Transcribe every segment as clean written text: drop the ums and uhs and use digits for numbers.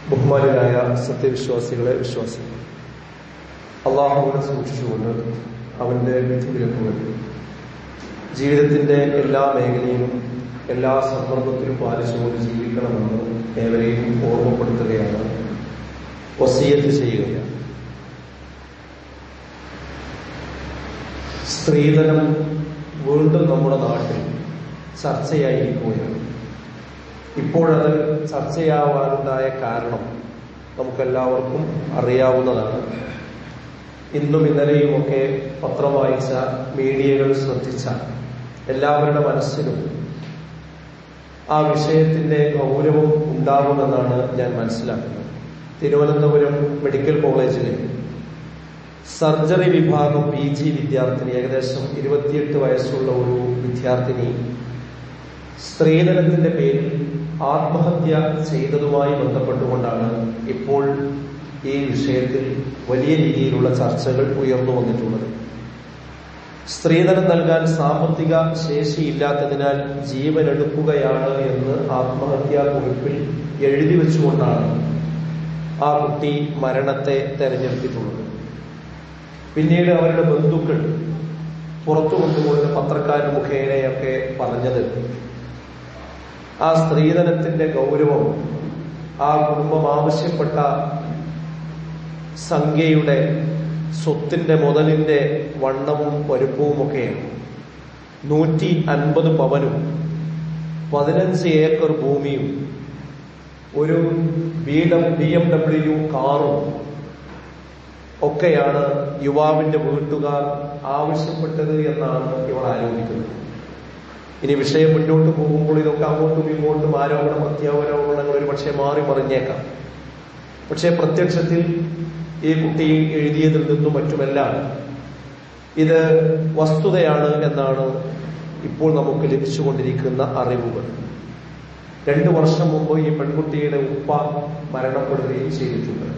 ബഹുമാനരായ സത്യവിശ്വാസികളെ, വിശ്വാസികൾ, അള്ളാഹുവിനെ സൂക്ഷിച്ചുകൊണ്ട് അവന്റെ വിധിവിലക്കുകൾ ജീവിതത്തിന്റെ എല്ലാ മേഖലയിലും എല്ലാ സന്ദർഭത്തിലും പാലിച്ചുകൊണ്ട് ജീവിക്കണമെന്ന് ഏവരെയും ഓർമ്മപ്പെടുത്തുകയാണ്, വസിയത്ത് ചെയ്യുകയാണ്. സ്ത്രീധനം വീണ്ടും നമ്മുടെ നാട്ടിൽ ചർച്ചയായിരിക്കുകയാണ്. ഇപ്പോഴത് ചർച്ചയാവാനുണ്ടായ കാരണം നമുക്കെല്ലാവർക്കും അറിയാവുന്നതാണ്. ഇന്നും ഇന്നലെയുമൊക്കെ പത്രം വായിച്ച, മീഡിയകൾ ശ്രദ്ധിച്ച എല്ലാവരുടെ മനസ്സിലും ആ വിഷയത്തിന്റെ ഗൗരവം ഉണ്ടാകുമെന്നാണ് ഞാൻ മനസ്സിലാക്കുന്നത്. തിരുവനന്തപുരം മെഡിക്കൽ കോളേജിലെ സർജറി വിഭാഗം PG വിദ്യാർത്ഥിനി, ഏകദേശം 28 വയസ്സുള്ള ഒരു വിദ്യാർത്ഥിനി സ്ത്രീധനത്തിന്റെ പേരിൽ ആത്മഹത്യ ചെയ്തതുമായി ബന്ധപ്പെട്ടുകൊണ്ടാണ് ഇപ്പോൾ ഈ വിഷയത്തിൽ വലിയ രീതിയിലുള്ള ചർച്ചകൾ ഉയർന്നു വന്നിട്ടുള്ളത്. സ്ത്രീധനം നൽകാൻ സാമ്പത്തിക ശേഷിയില്ലാത്തതിനാൽ ജീവനെടുക്കുകയാണ് എന്ന് ആത്മഹത്യാ കുറിപ്പിൽ എഴുതി വെച്ചുകൊണ്ടാണ് ആ കുട്ടി മരണത്തെ തെരഞ്ഞെടുത്തിട്ടുള്ളത്. പിന്നീട് അവരുടെ ബന്ധുക്കൾ പുറത്തു കൊണ്ടുപോകുന്ന പത്രക്കാർ മുഖേനയൊക്കെ പറഞ്ഞത് ആ സ്ത്രീധനത്തിന്റെ ഗൗരവം, ആ കുടുംബം ആവശ്യപ്പെട്ട സംഖ്യയുടെ സ്വത്തിന്റെ മുതലിന്റെ വണ്ണവും വലുപ്പവുമൊക്കെയാണ്. 150 പവനും 15 ഏക്കർ ഭൂമിയും ഒരു BMW കാറും ഒക്കെയാണ് യുവാവിന്റെ വീട്ടുകാർ ആവശ്യപ്പെട്ടത് എന്നാണ് ഇവർ ആരോപിക്കുന്നത്. ഇനി വിഷയം മുന്നോട്ട് പോകുമ്പോൾ ഇതൊക്കെ അങ്ങോട്ടും ഇങ്ങോട്ടും ആരോപണ പ്രത്യാരോപണങ്ങൾ ഒരു പക്ഷേ മാറി മറിഞ്ഞേക്കാം. പക്ഷേ പ്രത്യക്ഷത്തിൽ ഈ കുട്ടി എഴുതിയതിൽ നിന്നും മറ്റുമെല്ലാം ഇത് വസ്തുതയാണ് എന്നാണ് ഇപ്പോൾ നമുക്ക് ലഭിച്ചുകൊണ്ടിരിക്കുന്ന അറിവുകൾ. 2 വർഷം മുമ്പ് ഈ പെൺകുട്ടിയുടെ ഉപ്പ മരണപ്പെടുകയും ചെയ്തിട്ടുണ്ട്.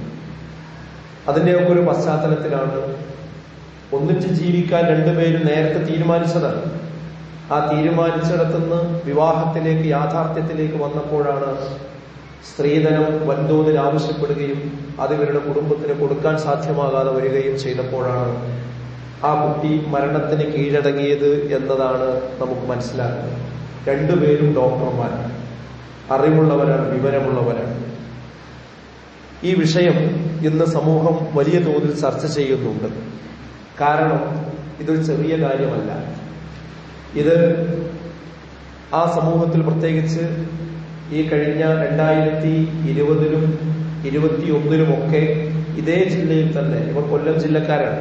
അതിന്റെയൊക്കെ ഒരു പശ്ചാത്തലത്തിലാണ് ഒന്നിച്ച് ജീവിക്കാൻ രണ്ടുപേരും നേരത്തെ തീരുമാനിച്ചതാണ്. ആ തീരുമാനിച്ചിടത്തുനിന്ന് വിവാഹത്തിലേക്ക്, യാഥാർത്ഥ്യത്തിലേക്ക് വന്നപ്പോഴാണ് സ്ത്രീധനം വൻതോതിൽ ആവശ്യപ്പെടുകയും അത് ഇവരുടെ കുടുംബത്തിന് കൊടുക്കാൻ സാധ്യമാകാതെ വരികയും ചെയ്തപ്പോഴാണ് ആ കുട്ടി മരണത്തിന് കീഴടങ്ങിയത് എന്നതാണ് നമുക്ക് മനസ്സിലാക്കുന്നത്. രണ്ടുപേരും ഡോക്ടർമാരാണ്, അറിവുള്ളവരാണ്, വിവരമുള്ളവരാണ്. ഈ വിഷയം ഇന്ന് സമൂഹം വലിയ തോതിൽ ചർച്ച ചെയ്യുന്നുണ്ട്. കാരണം ഇതൊരു ചെറിയ കാര്യമല്ല. ഇത് ആ സമൂഹത്തിൽ, പ്രത്യേകിച്ച് ഈ കഴിഞ്ഞ 2020-ലും 2021-ലുമൊക്കെ ഇതേ ജില്ലയിൽ തന്നെ, ഇവർ കൊല്ലം ജില്ലക്കാരാണ്,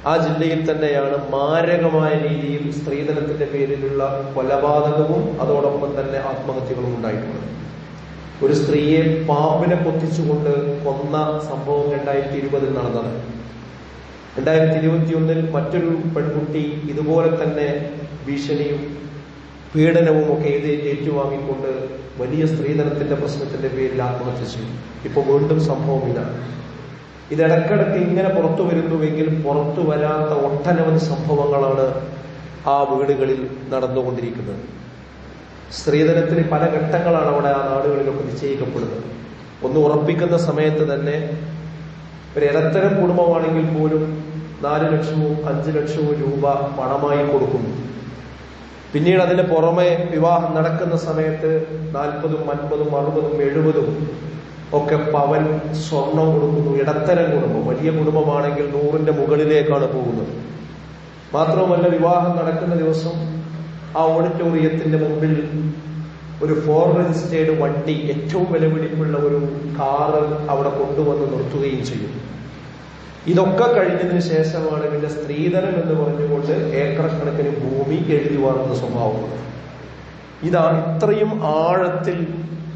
ആ ജില്ലയിൽ തന്നെയാണ് മാരകമായ രീതിയിൽ സ്ത്രീധനത്തിന്റെ പേരിലുള്ള കൊലപാതകവും അതോടൊപ്പം തന്നെ ആത്മഹത്യകളും ഉണ്ടായിട്ടുള്ളത്. ഒരു സ്ത്രീയെ പാമ്പിനെ കൊത്തിച്ചുകൊണ്ട് കൊന്ന സംഭവം 2020-ൽ നടന്നത്. 2021-ൽ മറ്റൊരു പെൺകുട്ടി ഇതുപോലെ തന്നെ ഭീഷണിയും പീഡനവും ഒക്കെ ഏറ്റുവാങ്ങിക്കൊണ്ട് വലിയ സ്ത്രീധനത്തിന്റെ പ്രശ്നത്തിന്റെ പേരിൽ ആത്മഹത്യ ചെയ്തു. ഇപ്പൊ വീണ്ടും സംഭവം ഇതാണ്. ഇതിടക്കിടക്ക് ഇങ്ങനെ പുറത്തു വരുന്നുവെങ്കിൽ പുറത്തു വരാത്ത ഒട്ടനവധി സംഭവങ്ങളാണ് ആ വീടുകളിൽ നടന്നുകൊണ്ടിരിക്കുന്നത്. സ്ത്രീധനത്തിന് പല ഘട്ടങ്ങളാണ് അവിടെ ആ നാടുകളിലൊക്കെ നിശ്ചയിക്കപ്പെടുന്നത്. ഒന്ന് ഉറപ്പിക്കുന്ന സമയത്ത് തന്നെ ഒരു ഇടത്തരം കുടുംബമാണെങ്കിൽ പോലും 4 ലക്ഷവും 5 ലക്ഷവും രൂപ പണമായി കൊടുക്കുന്നു. പിന്നീട് അതിന് പുറമെ വിവാഹം നടക്കുന്ന സമയത്ത് 40, 50, 60, 70 ഒക്കെ പവൻ സ്വർണം കൊടുക്കുന്നു. ഇടത്തരം കുടുംബം, വലിയ കുടുംബമാണെങ്കിൽ 100ന്റെ മുകളിലേക്കാണ് പോകുന്നത്. മാത്രവുമല്ല, വിവാഹം നടക്കുന്ന ദിവസം ആ ഓഡിറ്റോറിയത്തിന്റെ മുമ്പിൽ ഒരു 4 രജിസ്റ്റേർഡ് വണ്ടി, ഏറ്റവും വിലപിടിപ്പുള്ള ഒരു കാറ് അവിടെ കൊണ്ടുവന്ന് നിർത്തുകയും ചെയ്യും. ഇതൊക്കെ കഴിഞ്ഞതിന് ശേഷമാണ് പിന്നെ സ്ത്രീധനം എന്ന് പറഞ്ഞുകൊണ്ട് ഏക്കർ കണക്കിന് ഭൂമി എഴുതി വാങ്ങുന്ന സ്വഭാവമാണ്. ഇതാണ് ഇത്രയും ആഴത്തിൽ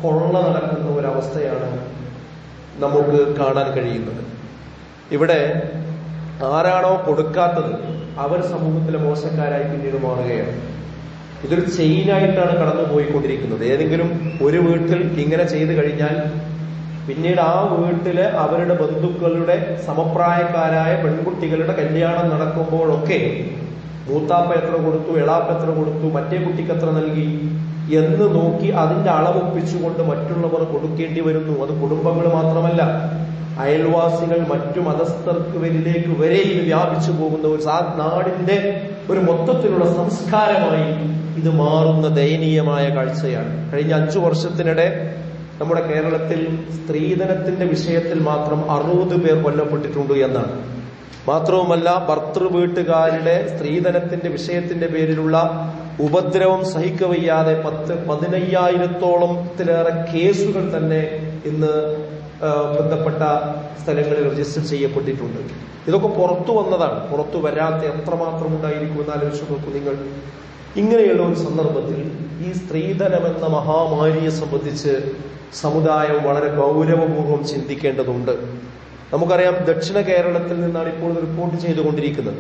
കൊള്ള നടക്കുന്ന ഒരവസ്ഥയാണ് നമുക്ക് കാണാൻ കഴിയുന്നത്. ഇവിടെ ആരാണോ കൊടുക്കാത്തത് അവർ സമൂഹത്തിലെ മോശക്കാരായി പിന്നീട് മാറുകയാണ്. ഇതൊരു ചെയിനായിട്ടാണ് കടന്നുപോയിക്കൊണ്ടിരിക്കുന്നത്. ഏതെങ്കിലും ഒരു വീട്ടിൽ ഇങ്ങനെ ചെയ്തു കഴിഞ്ഞാൽ പിന്നീട് ആ വീട്ടിലെ അവരുടെ ബന്ധുക്കളുടെ സമപ്രായക്കാരായ പെൺകുട്ടികളുടെ കല്യാണം നടക്കുമ്പോഴൊക്കെ മൂത്താപ്പ എത്ര കൊടുത്തു, എളാപ്പ എത്ര കൊടുത്തു, മറ്റേ കുട്ടിക്ക് എത്ര നൽകി, എന്ന് നോക്കി അതിന്റെ അളവൊപ്പിച്ചുകൊണ്ട് മറ്റുള്ളവർ കൊടുക്കേണ്ടി വരുന്നു. അത് കുടുംബങ്ങൾ മാത്രമല്ല, അയൽവാസികൾ, മറ്റു മതസ്ഥർക്കുവരിലേക്ക് വരെ ഇത് വ്യാപിച്ചു പോകുന്ന ഒരു നാടിന്റെ ഒരു മൊത്തത്തിലുള്ള സംസ്കാരമായി ഇത് മാറുന്ന ദയനീയമായ കാഴ്ചയാണ്. കഴിഞ്ഞ 5 വർഷത്തിനിടെ നമ്മുടെ കേരളത്തിൽ സ്ത്രീധനത്തിന്റെ വിഷയത്തിൽ മാത്രം 60 പേർ കൊല്ലപ്പെട്ടിട്ടുണ്ട് എന്നാണ്. മാത്രവുമല്ല, ഭർത്തൃ വീട്ടുകാരുടെ സ്ത്രീധനത്തിന്റെ വിഷയത്തിന്റെ പേരിലുള്ള ഉപദ്രവം സഹിക്കവയ്യാതെ 15,000-ത്തിലേറെ കേസുകൾ തന്നെ ഇന്ന് ബന്ധപ്പെട്ട സ്ഥലങ്ങളിൽ രജിസ്റ്റർ ചെയ്യപ്പെട്ടിട്ടുണ്ട്. ഇതൊക്കെ പുറത്തു വന്നതാണ്. പുറത്തു വരാത്ത എത്രമാത്രം ഉണ്ടായിരിക്കുമെന്ന് ആലോചിച്ച് നോക്കൂ നിങ്ങൾ. ഇങ്ങനെയുള്ള ഒരു സന്ദർഭത്തിൽ ഈ സ്ത്രീധനം എന്ന മഹാമാരിയെ സംബന്ധിച്ച് സമുദായം വളരെ ഗൗരവപൂർവ്വം ചിന്തിക്കേണ്ടതുണ്ട്. നമുക്കറിയാം, ദക്ഷിണ കേരളത്തിൽ നിന്നാണ് ഇപ്പോൾ റിപ്പോർട്ട് ചെയ്തുകൊണ്ടിരിക്കുന്നത്.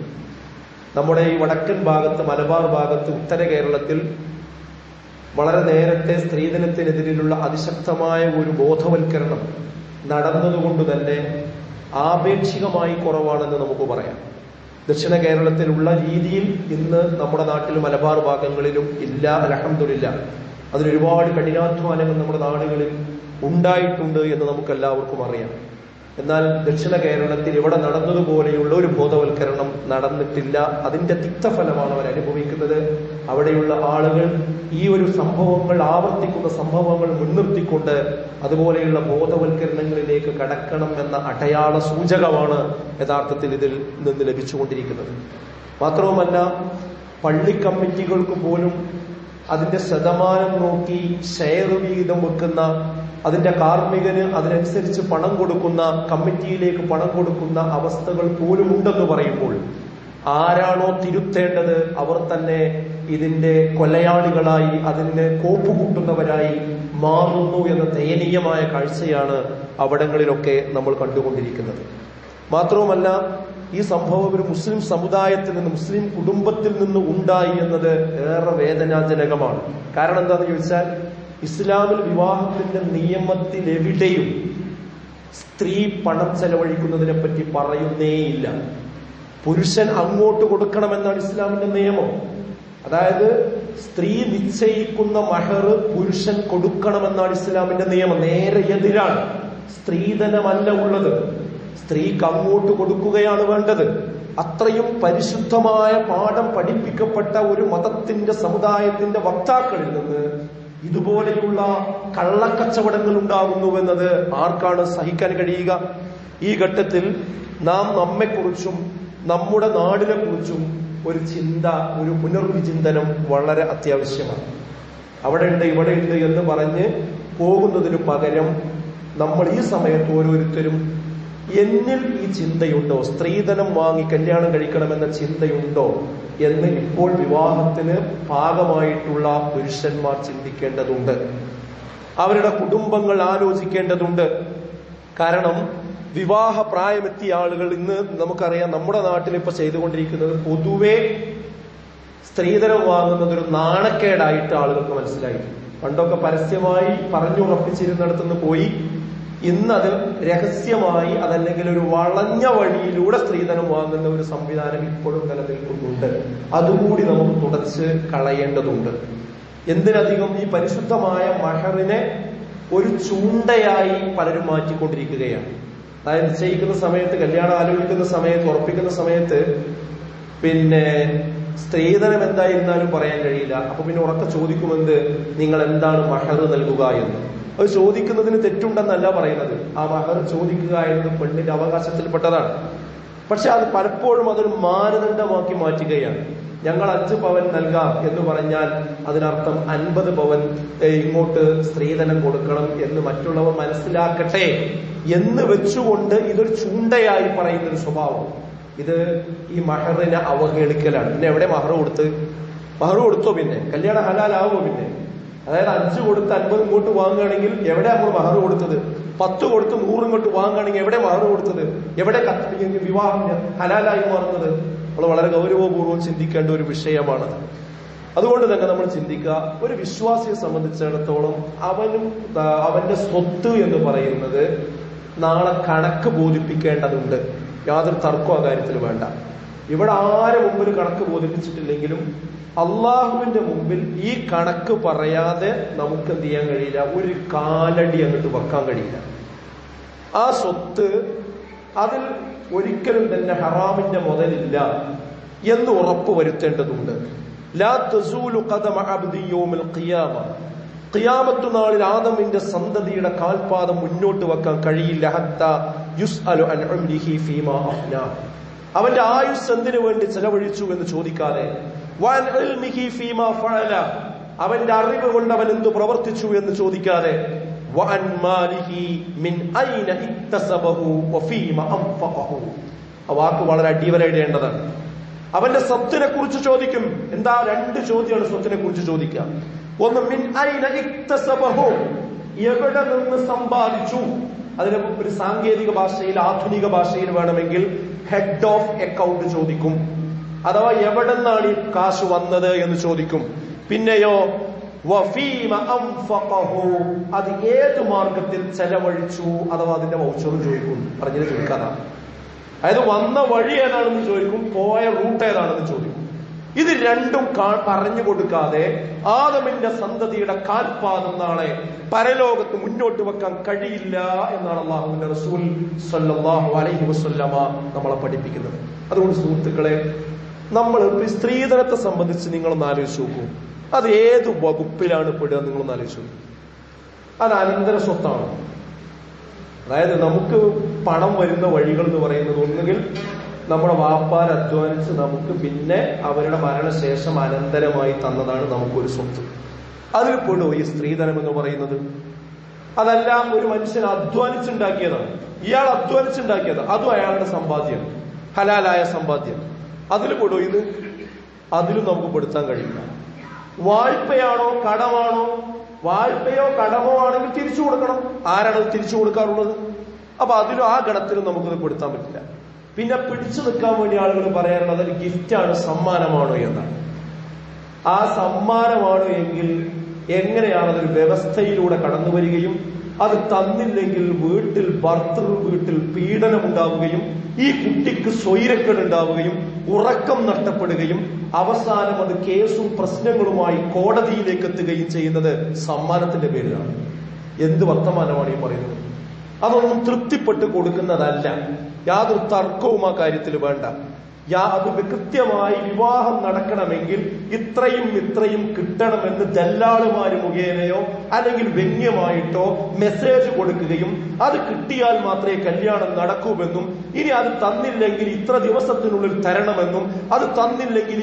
നമ്മുടെ ഈ വടക്കൻ ഭാഗത്ത്, മലബാർ ഭാഗത്ത്, ഉത്തര കേരളത്തിൽ വളരെ നേരത്തെ സ്ത്രീധനത്തിനെതിരെയുള്ള അതിശക്തമായ ഒരു ബോധവൽക്കരണം നടന്നതുകൊണ്ട് തന്നെ ആപേക്ഷികമായി കുറവാണെന്ന് നമുക്ക് പറയാം. ദക്ഷിണ കേരളത്തിലുള്ള രീതിയിൽ ഇന്ന് നമ്മുടെ നാട്ടിലും മലബാർ ഭാഗങ്ങളിലും ഇല്ല, അൽഹംദുലില്ലാഹ്. അതിനൊരുപാട് കഠിനാധ്വാനങ്ങൾ നമ്മുടെ നാടുകളിൽ ഉണ്ടായിട്ടുണ്ട് എന്ന് നമുക്കെല്ലാവർക്കും അറിയാം. എന്നാൽ ദക്ഷിണ കേരളത്തിൽ ഇവിടെ നടന്നതുപോലെയുള്ള ഒരു ബോധവൽക്കരണം നടന്നിട്ടില്ല. അതിന്റെ തിക്തഫലമാണ് അവർ അനുഭവിക്കുന്നത്. അവിടെയുള്ള ആളുകൾ ഈ ഒരു സംഭവങ്ങൾ, ആവർത്തിക്കുന്ന സംഭവങ്ങൾ മുൻനിർത്തിക്കൊണ്ട് അതുപോലെയുള്ള ബോധവൽക്കരണങ്ങളിലേക്ക് കടക്കണം എന്ന അടയാള സൂചകമാണ് യഥാർത്ഥത്തിൽ ഇതിൽ നിന്ന് ലഭിച്ചുകൊണ്ടിരിക്കുന്നത്. മാത്രവുമല്ല, പള്ളി കമ്മിറ്റികൾക്ക് പോലും അതിന്റെ ശതമാനം നോക്കി ഷെയർ വീതം വെക്കുന്ന, അതിന്റെ കാർമ്മികന് അതിനനുസരിച്ച് പണം കൊടുക്കുന്ന, കമ്മിറ്റിയിലേക്ക് പണം കൊടുക്കുന്ന അവസ്ഥകൾ പോലും ഉണ്ടെന്ന് പറയുമ്പോൾ ആരാണോ തിരുത്തേണ്ടത് അവർ തന്നെ ഇതിന്റെ കൊലയാളികളായി, അതിന് കോപ്പുകൂട്ടുന്നവരായി മാറുന്നു എന്ന ദയനീയമായ കാഴ്ചയാണ് അവിടങ്ങളിലൊക്കെ നമ്മൾ കണ്ടുകൊണ്ടിരിക്കുന്നത്. മാത്രവുമല്ല, ഈ സംഭവം ഒരു മുസ്ലിം സമുദായത്തിൽ നിന്ന്, മുസ്ലിം കുടുംബത്തിൽ നിന്ന് ഉണ്ടായി എന്നത് ഏറെ വേദനാജനകമാണ്. കാരണം എന്താണെന്ന് ചോദിച്ചാൽ, ഇസ്ലാമിൽ വിവാഹത്തിന്റെ നിയമത്തിൽ എവിടെയും സ്ത്രീ പണം ചെലവഴിക്കുന്നതിനെ പറ്റി പറയുന്നേയില്ല. പുരുഷൻ അങ്ങോട്ട് കൊടുക്കണമെന്നാണ് ഇസ്ലാമിന്റെ നിയമം. അതായത് സ്ത്രീ നിശ്ചയിക്കുന്ന മഹർ പുരുഷൻ കൊടുക്കണമെന്നാണ് ഇസ്ലാമിന്റെ നിയമം. നേരെ എതിരാണ്. സ്ത്രീധനമല്ല ഉള്ളത്, സ്ത്രീക്ക് അങ്ങോട്ട് കൊടുക്കുകയാണ് വേണ്ടത്. അത്രയും പരിശുദ്ധമായ പാഠം പഠിപ്പിക്കപ്പെട്ട ഒരു മതത്തിന്റെ, സമുദായത്തിന്റെ വക്താക്കളിൽ നിന്ന് ഇതുപോലെയുള്ള കള്ളക്കച്ചവടങ്ങൾ ഉണ്ടാകുന്നുവെന്നത് ആർക്കാണ് സഹിക്കാൻ കഴിയുക? ഈ ഘട്ടത്തിൽ നാം നമ്മെക്കുറിച്ചും നമ്മുടെ നാടിനെ കുറിച്ചും ഒരു ചിന്ത, ഒരു പുനർവിചിന്തനം വളരെ അത്യാവശ്യമാണ്. അവിടെയുണ്ട് ഇവിടെയുണ്ട് എന്ന് പറഞ്ഞ് പോകുന്നതിന് പകരം നമ്മൾ ഈ സമയത്ത് ഓരോരുത്തരും എന്നിൽ ഈ ചിന്തയുണ്ടോ, സ്ത്രീധനം വാങ്ങി കല്യാണം കഴിക്കണമെന്ന ചിന്തയുണ്ടോ എന്ന് ഇപ്പോൾ വിവാഹത്തിന് ഭാഗമായിട്ടുള്ള പുരുഷന്മാർ ചിന്തിക്കേണ്ടതുണ്ട്. അവരുടെ കുടുംബങ്ങൾ ആലോചിക്കേണ്ടതുണ്ട്. കാരണം വിവാഹ പ്രായമെത്തിയ ആളുകൾ ഇന്ന് നമുക്കറിയാം, നമ്മുടെ നാട്ടിൽ ഇപ്പൊ ചെയ്തുകൊണ്ടിരിക്കുന്നത് പൊതുവെ സ്ത്രീധനം വാങ്ങുന്നത് ഒരു നാണക്കേടായിട്ട് ആളുകൾക്ക് മനസ്സിലായി. പണ്ടൊക്കെ പരസ്യമായി പറഞ്ഞുറപ്പിച്ചിരുന്നിടത്തുനിന്ന് പോയി ഇന്നത് രഹസ്യമായി, അതല്ലെങ്കിൽ ഒരു വളഞ്ഞ വഴിയിലൂടെ സ്ത്രീധനം വാങ്ങുന്ന ഒരു സംവിധാനം ഇപ്പോഴും നിലനിൽക്കുന്നുണ്ട്. അതുകൂടി നമുക്ക് തുടച്ച് കളയേണ്ടതുണ്ട്. എന്തിനധികം ഈ പരിശുദ്ധമായ മഹറിനെ ഒരു ചൂണ്ടയായി പലരും മാറ്റിക്കൊണ്ടിരിക്കുകയാണ്. അതായത് നിശ്ചയിക്കുന്ന സമയത്ത്, കല്യാണം ആലോചിക്കുന്ന സമയത്ത്, ഉറപ്പിക്കുന്ന സമയത്ത് പിന്നെ സ്ത്രീധനം എന്തായിരുന്നാലും പറയാൻ കഴിയില്ല. അപ്പൊ പിന്നെ ഉറക്കെ ചോദിക്കുമെന്ത്, നിങ്ങൾ എന്താണ് മഹർ നൽകുക എന്ന്. അത് ചോദിക്കുന്നതിന് തെറ്റുണ്ടെന്നല്ല പറയുന്നത്. ആ മഹർ ചോദിക്കുക എന്നത് പെണ്ണിന്റെ അവകാശത്തിൽപ്പെട്ടതാണ്. പക്ഷെ അത് പലപ്പോഴും അതൊരു മാനദണ്ഡമാക്കി മാറ്റുകയാണ്. ഞങ്ങൾ 5 പവൻ നൽകാം എന്ന് പറഞ്ഞാൽ അതിനർത്ഥം 50 പവൻ ഇങ്ങോട്ട് സ്ത്രീധനം കൊടുക്കണം എന്ന് മറ്റുള്ളവർ മനസ്സിലാക്കട്ടെ എന്ന് വെച്ചുകൊണ്ട് ഇതൊരു ചൂണ്ടയായി പറയുന്നൊരു സ്വഭാവം. ഇത് ഈ മഹറിനെ അവഹേളിക്കലാണ്. പിന്നെ എവിടെ മഹർ കൊടുത്തോ പിന്നെ കല്യാണം ഹലാലാവോ? പിന്നെ അതായത് 5 കൊടുത്ത് 50 ഇങ്ങോട്ട് വാങ്ങുകയാണെങ്കിൽ എവിടെ നമ്മൾ മഹർ കൊടുത്തത്? 10 കൊടുത്ത് 100 ഇങ്ങോട്ട് വാങ്ങുകയാണെങ്കിൽ എവിടെ മഹർ കൊടുത്തത്? എവിടെ വിവാഹം ഹലാലായി മാറുന്നത്? നമ്മൾ വളരെ ഗൗരവപൂർവ്വം ചിന്തിക്കേണ്ട ഒരു വിഷയമാണത്. അതുകൊണ്ട് തന്നെ നമ്മൾ ചിന്തിക്കുക, ഒരു വിശ്വാസിയെ സംബന്ധിച്ചിടത്തോളം അവന്റെ സ്വത്ത് എന്ന് പറയുന്നത് നാളെ കണക്ക് ബോധിപ്പിക്കേണ്ടതുണ്ട്. യാതൊരു തർക്കവും ആ കാര്യത്തിൽ വേണ്ട. ഇവിടെ ആരെ മുമ്പിൽ കണക്ക് ബോധിപ്പിച്ചിട്ടില്ലെങ്കിലും അള്ളാഹുവിന്റെ മുമ്പിൽ ഈ കണക്ക് പറയാതെ നമുക്ക് എന്ത് ചെയ്യാൻ കഴിയില്ല, ഒരു കാലടി അങ്ങോട്ട് വെക്കാൻ കഴിയില്ല. ആ സ്വത്ത് അതിൽ ഒരിക്കലും തന്നെ ഹറാമിന്റെ മുതലില്ല എന്ന് ഉറപ്പ് വരുത്തേണ്ടതുണ്ട്. ലാ തസൂലു ഖദമ അബ്ദി യൗമൽ ഖിയാമ, ഖിയാമത്ത് നാളിൽ ആദമിന്റെ സന്തതിയുടെ കാൽപാദം മുന്നോട്ട് വെക്കാൻ കഴിയില്ല. ഹത്താ യുസ്അലു അൻ ഉംരിഹി ഫീമാ അഫ്നാ, അവന്റെ ആയുസ് എന്തിനു വേണ്ടി ചെലവഴിച്ചു എന്ന് ചോദിക്കാതെ, വഅൻ ഇൽമിഹി ഫീമാ ഫഅല, അവന്റെ അറിവ് കൊണ്ട് അവൻ എന്ത് പ്രവർത്തിച്ചു എന്ന് ചോദിക്കാതെ, വഅൻ മാലിഹി മിൻ ഐന ഇക്തസബഹു വഫീമാ അൻഫഖഹു. ആ വാക്ക് വളരെ അടിവരയിടേണ്ടതാണ്. അവന്റെ സ്വത്തിനെ കുറിച്ച് ചോദിക്കും. എന്താ? രണ്ട് ചോദ്യമാണ് സ്വത്തിനെ കുറിച്ച് ചോദിക്കുക. ഒന്ന് മിൻ ഐന ഇക്തസബഹു, എവിടെ നിന്ന് സമ്പാദിച്ചു. അതിന് ഒരു സാങ്കേതിക ഭാഷയിൽ, ആധുനിക ഭാഷയിൽ വേണമെങ്കിൽ ഹെഡ് ഓഫ് അക്കൗണ്ട് ചോദിക്കും. അഥവാ എവിടെ നിന്നാണ് ഈ കാശ് വന്നത് എന്ന് ചോദിക്കും. പിന്നെയോ വഫീമ അൻഫഖഹു, അത് ഏത് മാർഗത്തിൽ ചെലവഴിച്ചു, അഥവാ അതിന്റെ വൗച്ചറും ചോദിക്കും. പറഞ്ഞത് ചോദിക്കാനാണ്. അതായത് വന്ന വഴി ഏതാണെന്ന് ചോദിക്കും, പോയ റൂട്ട് ഏതാണെന്ന് ചോദിക്കും. ഇത് രണ്ടും പറഞ്ഞു കൊടുക്കാതെ ആദമിന്റെ സന്തതിയുടെ കാൽപാദം നാളെ പരലോകത്ത് മുന്നോട്ട് വെക്കാൻ കഴിയില്ല എന്നാണ് അല്ലാഹുവിന്റെ റസൂൽ സ്വല്ലല്ലാഹു അലൈഹി വസല്ലമ നമ്മളെ പഠിപ്പിക്കുന്നത്. അതുകൊണ്ട് സുഹൃത്തുക്കളെ, നമ്മൾ സ്ത്രീധനത്തെ സംബന്ധിച്ച് നിങ്ങളൊന്ന് ആലോചിച്ച് നോക്കൂ. അത് ഏത് വകുപ്പിലാണ് പെടുക നിങ്ങളൊന്ന് ആലോചിച്ച് നോക്കൂ. അത് അനന്തര സ്വത്താണ്. അതായത് നമുക്ക് പണം വരുന്ന വഴികൾ എന്ന് പറയുന്നത് ഒന്നുകിൽ നമ്മുടെ വാപ്പാർ അധ്വാനിച്ച് നമുക്ക് പിന്നെ അവരുടെ മരണശേഷം അനന്തരമായി തന്നതാണ് നമുക്കൊരു സ്വത്ത്. അതിൽ പെടും ഈ സ്ത്രീധനം എന്ന് പറയുന്നത്. അതല്ല, ഒരു മനുഷ്യൻ അധ്വാനിച്ചുണ്ടാക്കിയതാണ്, ഇയാൾ അധ്വാനിച്ചുണ്ടാക്കിയത്, അതും അയാളുടെ സമ്പാദ്യം, ഹലാലായ സമ്പാദ്യം. അതിൽ പെടും ഇത്. അതിലും നമുക്ക് പെടുത്താൻ കഴിയില്ല. വായ്പയാണോ കടമാണോ? വായ്പയോ കടമോ ആണെങ്കിൽ തിരിച്ചു കൊടുക്കണം. ആരാണ് തിരിച്ചു കൊടുക്കാറുള്ളത്? അപ്പൊ അതിലും ആ ഗണത്തിലും നമുക്കത് പെടുത്താൻ പറ്റില്ല. പിന്നെ പിടിച്ചു നിൽക്കാൻ വേണ്ടി ആളുകൾ പറയാറുള്ളത് അത് ഗിഫ്റ്റാണ്, സമ്മാനമാണോ എന്നാണ്. ആ സമ്മാനമാണോ എങ്കിൽ എങ്ങനെയാണ് അതൊരു വ്യവസ്ഥയിലൂടെ കടന്നു വരികയും അത് തന്നില്ലെങ്കിൽ വീട്ടിൽ വീട്ടിൽ പീഡനം ഉണ്ടാവുകയും ഈ കുട്ടിക്ക് സ്വൈരക്കേട് ഉണ്ടാവുകയും ഉറക്കം നഷ്ടപ്പെടുകയും അവസാനം അത് കേസും പ്രശ്നങ്ങളുമായി കോടതിയിലേക്ക് എത്തുകയും ചെയ്യുന്നത് സമ്മാനത്തിന്റെ പേരിലാണ്. എന്ത് വർത്തമാനമാണ് ഈ പറയുന്നത്? അതൊന്നും തൃപ്തിപ്പെട്ട് കൊടുക്കുന്നതല്ല. യാതൊരു തർക്കവും ആ കാര്യത്തിൽ വേണ്ട. അത് കൃത്യമായി വിവാഹം നടക്കണമെങ്കിൽ ഇത്രയും കിട്ടണമെന്ന് ദല്ലാളുമാര് മുഖേനയോ അല്ലെങ്കിൽ വ്യംഗ്യമായിട്ടോ മെസ്സേജ് കൊടുക്കുകയും അത് കിട്ടിയാൽ മാത്രമേ കല്യാണം നടക്കൂവെന്നും ഇനി അത് തന്നില്ലെങ്കിൽ ഇത്ര ദിവസത്തിനുള്ളിൽ തരണമെന്നും അത് തന്നില്ലെങ്കിൽ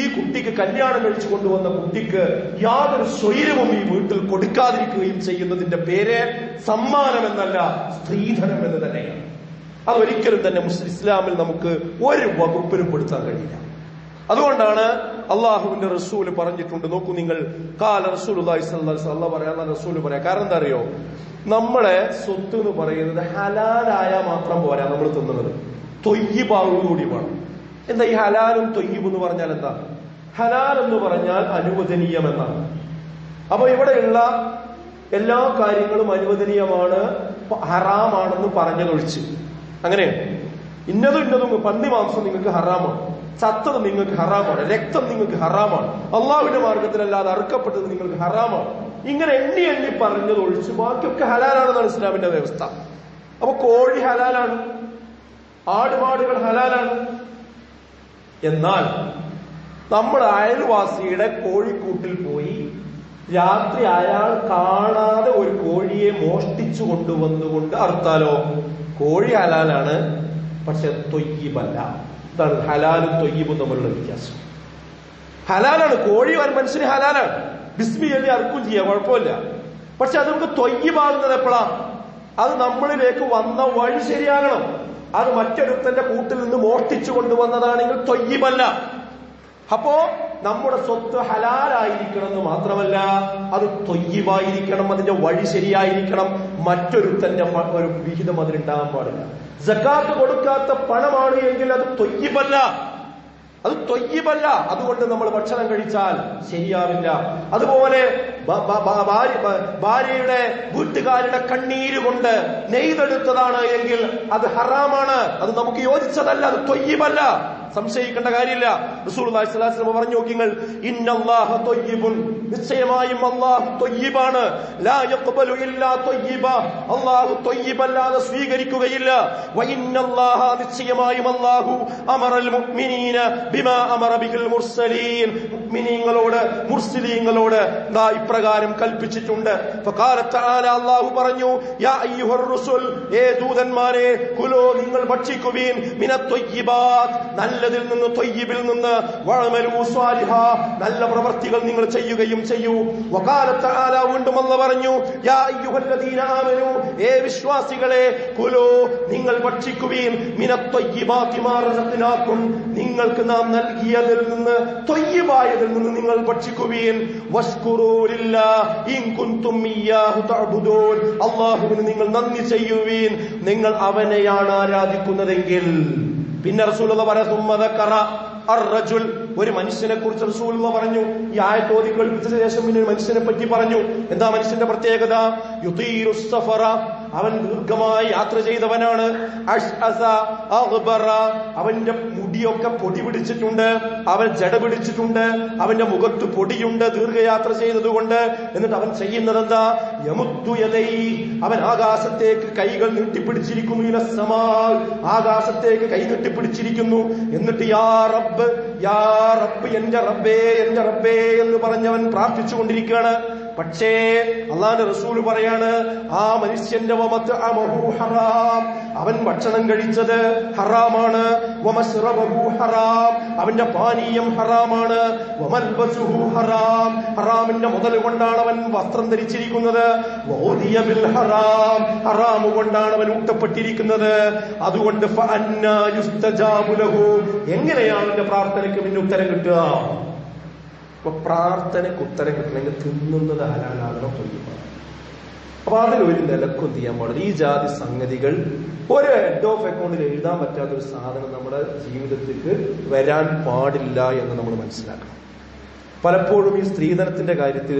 ഈ കുട്ടിക്ക് കല്യാണം കഴിച്ചു കൊണ്ടുവന്ന കുട്ടിക്ക് യാതൊരു സ്വൈരവും ഈ വീട്ടിൽ കൊടുക്കാതിരിക്കുകയും ചെയ്യുന്നതിന്റെ പേര് സമ്മാനമെന്നല്ല, സ്ത്രീധനം എന്ന് തന്നെയാണ്. അതൊരിക്കലും തന്നെ ഇസ്ലാമിൽ നമുക്ക് ഒരു വകുപ്പിലും പെടുത്താൻ കഴിയില്ല. അതുകൊണ്ടാണ് അള്ളാഹുവിന്റെ റസൂല് പറഞ്ഞിട്ടുണ്ട്. നോക്കൂ നിങ്ങൾ, ഖാല റസൂലുള്ളാഹി സ്വല്ലല്ലാഹു അലൈഹി വസല്ലം പറയാ, റസൂല് പറയാ. കാരണം എന്താ അറിയോ? നമ്മളെ സ്വത്ത് എന്ന് പറയുന്നത് ഹലാലായ മാത്രം പോരാ നമ്മൾ തിന്നുന്നത്, തൊയ്യിബാവുകൂടി വേണം. എന്താ ഈ ഹലാലും തൊയ്യിബ് എന്ന് പറഞ്ഞാൽ എന്താ? ഹലാൽ എന്ന് പറഞ്ഞാൽ അനുവദനീയമെന്നാണ്. അപ്പൊ ഇവിടെയുള്ള എല്ലാ കാര്യങ്ങളും അനുവദനീയമാണ്, ഹറാമാണെന്ന് പറഞ്ഞതൊഴിച്ച്. അങ്ങനെയാണ്. ഇന്നതും പന്നി മാംസം നിങ്ങൾക്ക് ഹറാമാണ്, ചത്തത് നിങ്ങൾക്ക് ഹറാമാണ്, രക്തം നിങ്ങൾക്ക് ഹറാമാണ്, അള്ളാഹുവിന്റെ മാർഗത്തിലല്ലാതെ അറുക്കപ്പെട്ടത് നിങ്ങൾക്ക് ഹറാമാണ്. ഇങ്ങനെ എണ്ണി പറഞ്ഞത് ഒഴിച്ച് ബാക്കിയൊക്കെ ഹലാലാണെന്നാണ് ഇസ്ലാമിന്റെ വ്യവസ്ഥ. അപ്പൊ കോഴി ഹലാലാണ്, ആടുമാടുകൾ ഹലാലാണ്. എന്നാൽ നമ്മുടെ അയൽവാസിയുടെ കോഴിക്കൂട്ടിൽ പോയി രാത്രി അയാൾ കാണാതെ ഒരു കോഴിയെ മോഷ്ടിച്ചു കൊണ്ടുവന്നുകൊണ്ട് അറുത്താലോ? കോഴി ഹലാലാണ്, പക്ഷെ തൊയ്യിബല്ല. ഇതാണ് ഹലാലും തൊയ്യിബും തമ്മിലുള്ള വ്യത്യാസം. ഹലാലാണ് കോഴി, മനുഷ്യന് ഹലാലാണ്, ബിസ്മി ചൊല്ലി അറുക്കും ചെയ്യാം, കുഴപ്പമില്ല. പക്ഷെ അത് നമുക്ക് തൊയ്യിബാകുന്നത് എപ്പോഴാ? അത് നമ്മളിലേക്ക് വന്ന വഴി ശരിയാകണം. അത് മറ്റൊരുത്തന്റെ കൂട്ടിൽ നിന്ന് മോഷ്ടിച്ചു കൊണ്ടുവന്നതാണെങ്കിൽ തൊയ്യിബല്ല. അപ്പോ നമ്മുടെ സ്വത്ത് ഹലാലായിരിക്കണം എന്ന് മാത്രമല്ല, അത് തൊയ്യിബായിരിക്കണം, അതിന്റെ വഴി ശരിയായിരിക്കണം. മറ്റൊരുത്തന്റെ ഒരു വിഹിതം അതിലുണ്ടാകാൻ പാടില്ല. സക്കാത്ത് കൊടുക്കാത്ത പണമാണ് എങ്കിൽ അത് തൊയ്യിബല്ല, അത് തൊയ്യിബല്ല. അതുകൊണ്ട് നമ്മൾ ഭക്ഷണം കഴിച്ചാൽ ശരിയാവില്ല. അതുപോലെ ഭാര്യയുടെ വീട്ടുകാരുടെ കണ്ണീര് കൊണ്ട് നെയ്തെടുത്തതാണ് എങ്കിൽ അത് ഹറാമാണ്, അത് നമുക്ക് യോജിച്ചതല്ല, അത് തൊയ്യിബല്ല. സംശയിക്കേണ്ട കാര്യമില്ല. റസൂലുള്ളാഹി സ്വല്ലല്ലാഹു അലൈഹി വസല്ലം പറഞ്ഞു നോക്കിങ്ങൾ, ഇന്നല്ലാഹ ത്വയ്യിബുൻ, നിശ്ചയമായും അല്ലാഹു ത്വയ്യിബാണ്. ലാ യഖ്ബലു ഇല്ലാ ത്വയ്യിബ, അല്ലാഹു ത്വയ്യിബല്ലാതെ സ്വീകരിക്കുകയില്ല. വ ഇന്നല്ലാഹ, നിശ്ചയമായും അല്ലാഹു അമറൽ മുഅ്മിനീന ബിമാ അമറ ബിഹിൽ മുർസലീൻ, മുഅ്മിനീങ്ങളോട് മുർസലീങ്ങളോട് ദാ ഇപ്രകാരം കൽപ്പിച്ചിട്ടുണ്ട്. ഫഖാല തആല, അല്ലാഹു പറഞ്ഞു, യാ അയ്യുഹർ റസൂൽ, ഏ ദൂതന്മാരെ, കുലൂ, നിങ്ങൾ ഭക്ഷിക്കുവീൻ, മിനത് ത്വയ്യിബാത്, നല്ലതിൽ നിന്ന്, ത്വയ്യിബിൽ നിന്ന്, വഅമലൂ സ്വാലിഹാ, നല്ല പ്രവർത്തികൾ നിങ്ങൾ ചെയ്യുകയും ചെയ്യൂ. വഖാല തആല, വീണ്ടും അല്ലാഹു പറഞ്ഞു, യാ അയ്യുഹല്ലദീന ആമനൂ, ഏ വിശ്വാസികളെ, കുലൂ, നിങ്ങൾ ഭക്ഷിക്കുവീൻ, മിനത് ത്വയ്യിബാതി മാ റസഖ്നാകും, നിങ്ങൾക്ക് നാം നൽകിയതിൽ നിന്ന്, ത്വയ്യിബായതിൽ നിന്ന് നിങ്ങൾ ഭക്ഷിക്കുവീൻ. വഷ്കുറൂ ലില്ലാഹി ഇൻ കുൻതും ഇയ്യാഹു തഅബുദൂൻ, അല്ലാഹുവിന് നിങ്ങൾ നന്ദി ചെയ്യുവീൻ, നിങ്ങൾ അവനെയാണ് ആരാധിക്കുന്നതെങ്കിൽ. പിന്നെ റസൂലുള്ളാഹി പറഞ്ഞു, സുമ്മ ദക്കറ അർറജുൽ, ഒരു മനുഷ്യനെ കുറിച്ച് റസൂലുള്ളാഹി പറഞ്ഞു. ഈ ആയത്ത് ഓതി കേൾപ്പിച്ച ശേഷം പിന്നെ ഒരു മനുഷ്യനെ പറ്റി പറഞ്ഞു. എന്താ മനുഷ്യന്റെ പ്രത്യേകത? യുതീറുസ് സഫറ, അവൻ ദീർഘമായി യാത്ര ചെയ്തവനാണ്. അഷ്അസ അഗ്ബറ, അവന്റെ മുടിയൊക്കെ പൊടി പിടിച്ചിട്ടുണ്ട്, അവൻ ജട പിടിച്ചിട്ടുണ്ട്, അവന്റെ മുഖത്ത് പൊടിയുണ്ട് ദീർഘയാത്ര ചെയ്തതുകൊണ്ട്. എന്നിട്ട് അവൻ ചെയ്യുന്നത് എന്താ? യമുദ്ദു യദൈ, അവൻ ആകാശത്തേക്ക് കൈകൾ നീട്ടിപ്പിടിച്ചിരിക്കുന്നു. ഇലസ്സമാ, ആകാശത്തേക്ക് കൈ നീട്ടിപ്പിടിച്ചിരിക്കുന്നു. എന്നിട്ട് യാ റബ്ബ്, യാ റബ്ബ്, എന്റെ റബ്ബേ, എന്റെ റബ്ബേ എന്ന് പറഞ്ഞവൻ പ്രാർത്ഥിച്ചുകൊണ്ടിരിക്കുകയാണ്. പക്ഷേ അല്ലാഹുവിന്റെ റസൂൽ പറയാണ്, ആ മനുഷ്യന്റെ വമത്അമഹു ഹറാം, അവൻ ഭക്ഷണം കഴിച്ചത് ഹറാമാണ്. വമശ്റബഹു ഹറാം, അവന്റെ പാനീയം ഹറാമാണ്. വമൽബസുഹു ഹറാം, ഹറാമിന്റെ മുതൽ കൊണ്ടാണ് അവൻ വസ്ത്രം ധരിച്ചിരിക്കുന്നത്. വഉദിയ ബിൽ ഹറാം, ഹറാം കൊണ്ടാണ് അവൻ ഊട്ടപ്പെട്ടിരിക്കുന്നത്. അതുകൊണ്ട് ഫഅന്നാ യുസ്തജാബു ലഹു, എങ്ങനെയാണ് അവന്റെ പ്രാർത്ഥനയ്ക്ക് പിന്നെ ഉത്തരം കിട്ടുക? അപ്പൊ പ്രാർത്ഥനയ്ക്ക് ഉത്തരം കിട്ടണമെങ്കിൽ തിന്നുന്നത് ഹലാലാകണം, ത്വയ്യിബാണ്. അപ്പൊ അതിലൊരു നിലക്കും ചെയ്യാൻ പാടില്ല. ഈ ജാതി സംഗതികൾ ഒരു ഹെഡ് ഓഫ് അക്കൗണ്ടിൽ എഴുതാൻ പറ്റാത്ത ഒരു സാധനം നമ്മുടെ ജീവിതത്തിലേക്ക് വരാൻ പാടില്ല എന്ന് നമ്മൾ മനസ്സിലാക്കണം. പലപ്പോഴും ഈ സ്ത്രീധനത്തിന്റെ കാര്യത്തിൽ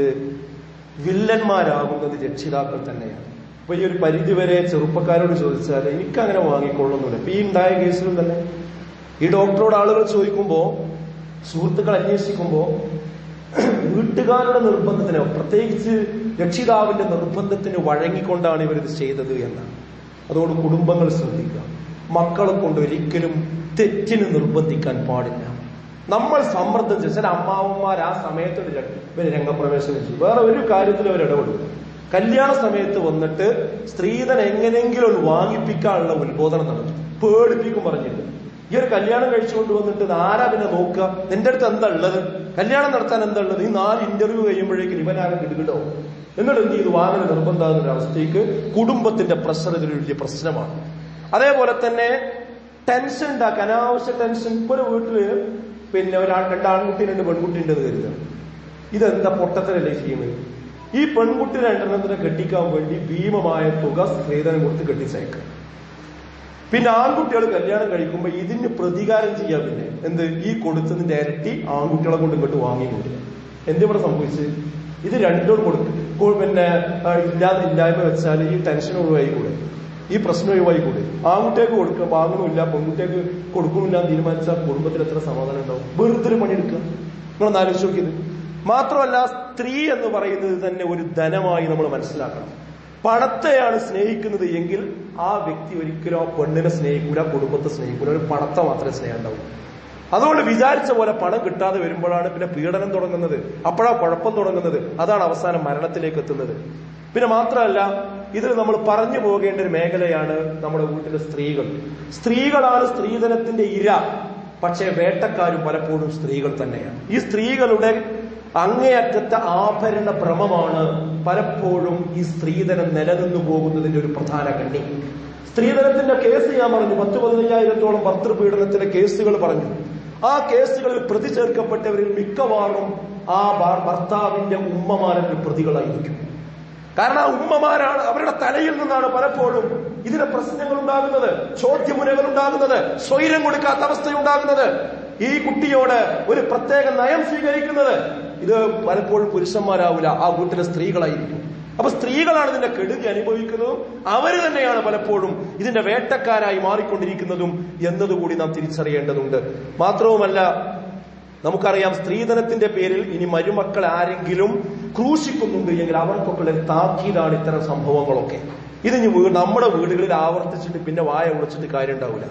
വില്ലന്മാരാകുന്നത് രക്ഷിതാക്കൾ തന്നെയാണ്. അപ്പൊ ഈ ഒരു പരിധിവരെ ചെറുപ്പക്കാരോട് ചോദിച്ചാൽ എനിക്കങ്ങനെ വാങ്ങിക്കൊള്ളുന്നില്ല. ഇപ്പൊ ഈ ഉണ്ടായ കേസിലും തന്നെ ഈ ഡോക്ടറോട് ആളുകൾ ചോദിക്കുമ്പോ, സുഹൃത്തുക്കൾ അന്വേഷിക്കുമ്പോ, വീട്ടുകാരുടെ നിർബന്ധത്തിന്, പ്രത്യേകിച്ച് രക്ഷിതാവിന്റെ നിർബന്ധത്തിന് വഴങ്ങിക്കൊണ്ടാണ് ഇവരിത് ചെയ്തത് എന്നാണ്. അതുകൊണ്ട് കുടുംബങ്ങൾ ശ്രദ്ധിക്കുക. മക്കളെ കൊണ്ട് ഒരിക്കലും തെറ്റിന് നിർബന്ധിക്കാൻ പാടില്ല. നമ്മൾ സമ്മർദ്ദം ചെയ്ത്, ചില അമ്മാവന്മാർ ആ സമയത്ത് ഇവര് രംഗപ്രവേശനം ചെയ്യും, വേറെ ഒരു കാര്യത്തിലും അവർ ഇടപെടും. കല്യാണ സമയത്ത് വന്നിട്ട് സ്ത്രീധനം എങ്ങനെയെങ്കിലും ഒരു വാങ്ങിപ്പിക്കാനുള്ള ഉത്ബോധനം നടത്തും, പേടിപ്പിക്കും. പറഞ്ഞിട്ട് ഈ ഒരു കല്യാണം കഴിച്ചുകൊണ്ട് വന്നിട്ട് ആരാ പിന്നെ നോക്കുക? നിന്റെ അടുത്ത് എന്താ ഉള്ളത്? കല്യാണം നടത്താൻ എന്താ ഉള്ളത്? ഈ 4 ഇന്റർവ്യൂ കഴിയുമ്പോഴേക്കും ഇവനാരും കിടുകിടോ. എന്നിട്ട് എന്ത് ചെയ്തു? വാങ്ങൽ നിർബന്ധമാകുന്ന ഒരു അവസ്ഥയ്ക്ക് കുടുംബത്തിന്റെ പ്രഷർ ഇതൊരു വലിയ പ്രശ്നമാണ്. അതേപോലെ തന്നെ ടെൻഷൻ ഉണ്ടാക്കുക, അനാവശ്യ ടെൻഷൻ. ഇപ്പൊ ഒരു വീട്ടില് പിന്നെ 2 ആൺകുട്ടി 2 പെൺകുട്ടി ഉണ്ടെന്ന് കരുതുക. ഇതെന്താ പൊട്ടത്തരല്ലേ ചെയ്യുന്നത്? ഈ പെൺകുട്ടി 2 കെട്ടിക്കാൻ വേണ്ടി ഭീമമായ തുക സ്ത്രീധനം കൊടുത്ത് കെട്ടിച്ചയക്കുക. പിന്നെ ആൺകുട്ടികൾ കല്യാണം കഴിക്കുമ്പോൾ ഇതിന് പ്രതികാരം ചെയ്യാം. പിന്നെ എന്ത്? ഈ കൊടുത്തതിന്റെ ഇരട്ടി ആൺകുട്ടികളെ കൊണ്ട് ഇങ്ങോട്ട് വാങ്ങിക്കൊണ്ടില്ല. എന്തിവിടെ സംഭവിച്ച്? ഇത് രണ്ടോട് കൊടുക്കും. പിന്നെ ഇല്ലായ്മ വെച്ചാൽ ഈ ടെൻഷൻ ഒഴിവായിക്കൂടെ, ഈ പ്രശ്നം ഒഴിവായിക്കൂടെ? ആൺകുട്ടിയൊക്കെ കൊടുക്കുക, വാങ്ങുന്നില്ല, പെൺകുട്ടിയൊക്കെ കൊടുക്കുന്നില്ല എന്ന് തീരുമാനിച്ചാൽ കുടുംബത്തിൽ എത്ര സമാധാനം ഉണ്ടാവും? വെറുതെ പണിയെടുക്കുക. നിങ്ങളൊന്ന് ആലോചിച്ച് നോക്കിയത്. മാത്രമല്ല, സ്ത്രീ എന്ന് പറയുന്നത് തന്നെ ഒരു ധനമായി നമ്മൾ മനസ്സിലാക്കണം. പണത്തെയാണ് സ്നേഹിക്കുന്നത് എങ്കിൽ ആ വ്യക്തി ഒരിക്കലും ആ പെണ്ണിനെ സ്നേഹിക്കൂല, കുടുംബത്തെ സ്നേഹിക്കൂല. ഒരു പണത്തെ മാത്രമേ സ്നേഹം ഉണ്ടാവൂ. അതുകൊണ്ട് വിചാരിച്ച പോലെ പണം കിട്ടാതെ വരുമ്പോഴാണ് പിന്നെ പീഡനം തുടങ്ങുന്നത്, അപ്പോഴാണ് കുഴപ്പം തുടങ്ങുന്നത്, അതാണ് അവസാനം മരണത്തിലേക്ക് എത്തുന്നത്. പിന്നെ മാത്രമല്ല, ഇതിൽ നമ്മൾ പറഞ്ഞു പോകേണ്ട ഒരു മേഖലയാണ് നമ്മുടെ വീട്ടിലെ സ്ത്രീകൾ. സ്ത്രീകളാണ് സ്ത്രീധനത്തിന്റെ ഇര. പക്ഷേ വേട്ടക്കാരും പലപ്പോഴും സ്ത്രീകൾ തന്നെയാണ്. ഈ സ്ത്രീകളുടെ അങ്ങേയറ്റത്തെ ആഭരണ ഭ്രമമാണ് പലപ്പോഴും ഈ സ്ത്രീധനം നിലനിന്നു പോകുന്നതിന്റെ ഒരു പ്രധാന കണ്ണി. സ്ത്രീധനത്തിന്റെ കേസ് ഞാൻ പറഞ്ഞു, 10-15,000-ഓളം ഭർത്തൃപീഡനത്തിന്റെ കേസുകൾ പറഞ്ഞു. ആ കേസുകളിൽ പ്രതി ചേർക്കപ്പെട്ടവരിൽ മിക്കവാറും ആ ഭർത്താവിന്റെ ഉമ്മമാരുടെ പ്രതികളായിരിക്കും. കാരണം ആ ഉമ്മമാരാണ്, അവരുടെ തലയിൽ നിന്നാണ് പലപ്പോഴും ഇതിന്റെ പ്രശ്നങ്ങൾ ഉണ്ടാകുന്നത്, ചോദ്യമുനകൾ ഉണ്ടാകുന്നത്, സ്വൈരം കൊടുക്കാത്ത അവസ്ഥയുണ്ടാകുന്നത്, ഈ കുട്ടിയോട് ഒരു പ്രത്യേക നയം സ്വീകരിക്കുന്നത്. ഇത് പലപ്പോഴും പുരുഷന്മാരാവില്ല, ആ വീട്ടിലെ സ്ത്രീകളായിരിക്കും. അപ്പൊ സ്ത്രീകളാണ് ഇതിന്റെ കെടുതി അനുഭവിക്കുന്നതും അവര് തന്നെയാണ് പലപ്പോഴും ഇതിന്റെ വേട്ടക്കാരായി മാറിക്കൊണ്ടിരിക്കുന്നതും എന്നതുകൂടി നാം തിരിച്ചറിയേണ്ടതുണ്ട്. മാത്രവുമല്ല, നമുക്കറിയാം സ്ത്രീധനത്തിന്റെ പേരിൽ ഇനി മരുമക്കൾ ആരെങ്കിലും ക്രൂശിക്കുന്നുണ്ട് എങ്കിൽ അവർക്കൊക്കെ താക്കീതാണ് ഇത്തരം സംഭവങ്ങളൊക്കെ. ഇതിനി നമ്മുടെ വീടുകളിൽ ആവർത്തിച്ചിട്ട് പിന്നെ വായ ഉളച്ചിട്ട് കാര്യം ഉണ്ടാവില്ല.